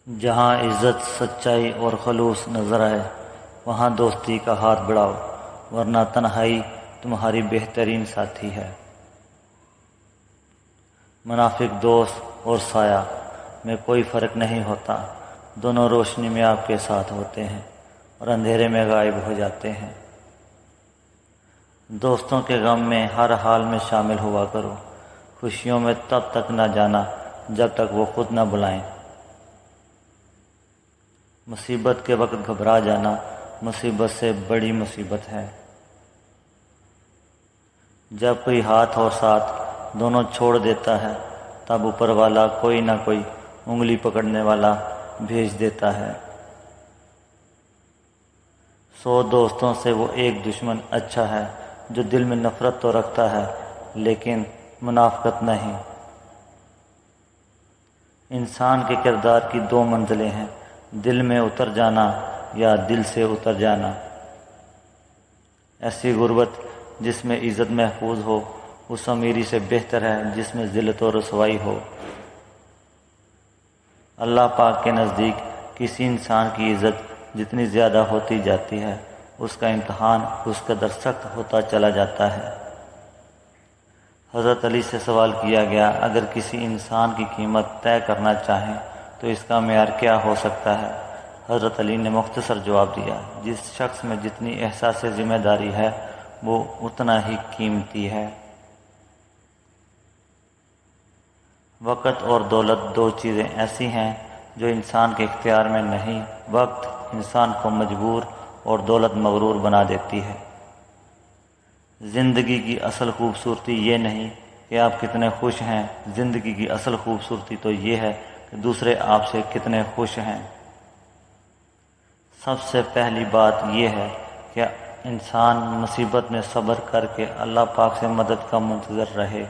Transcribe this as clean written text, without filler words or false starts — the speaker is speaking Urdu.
جہاں عزت، سچائی اور خلوص نظر آئے وہاں دوستی کا ہاتھ بڑھاؤ، ورنہ تنہائی تمہاری بہترین ساتھی ہے۔ منافق دوست اور سایہ میں کوئی فرق نہیں ہوتا، دونوں روشنی میں آپ کے ساتھ ہوتے ہیں اور اندھیرے میں غائب ہو جاتے ہیں۔ دوستوں کے غم میں ہر حال میں شامل ہوا کرو، خوشیوں میں تب تک نہ جانا جب تک وہ خود نہ بلائیں۔ مصیبت کے وقت گھبرا جانا مصیبت سے بڑی مصیبت ہے۔ جب کوئی ہاتھ اور ساتھ دونوں چھوڑ دیتا ہے تب اوپر والا کوئی نہ کوئی انگلی پکڑنے والا بھیج دیتا ہے۔ 100 دوستوں سے وہ ایک دشمن اچھا ہے جو دل میں نفرت تو رکھتا ہے لیکن منافقت نہیں۔ انسان کے کردار کی 2 منزلیں ہیں، دل میں اتر جانا یا دل سے اتر جانا۔ ایسی غربت جس میں عزت محفوظ ہو اس امیری سے بہتر ہے جس میں ذلت و رسوائی ہو۔ اللہ پاک کے نزدیک کسی انسان کی عزت جتنی زیادہ ہوتی جاتی ہے اس کا امتحان اس قدر سخت ہوتا چلا جاتا ہے۔ حضرت علی سے سوال کیا گیا، اگر کسی انسان کی قیمت طے کرنا چاہیں تو اس کا معیار کیا ہو سکتا ہے؟ حضرت علی نے مختصر جواب دیا، جس شخص میں جتنی احساس ذمہ داری ہے وہ اتنا ہی قیمتی ہے۔ وقت اور دولت 2 چیزیں ایسی ہیں جو انسان کے اختیار میں نہیں۔ وقت انسان کو مجبور اور دولت مغرور بنا دیتی ہے۔ زندگی کی اصل خوبصورتی یہ نہیں کہ آپ کتنے خوش ہیں، زندگی کی اصل خوبصورتی تو یہ ہے کہ دوسرے آپ سے کتنے خوش ہیں۔ سب سے پہلی بات یہ ہے کہ انسان مصیبت میں صبر کر کے اللہ پاک سے مدد کا منتظر رہے۔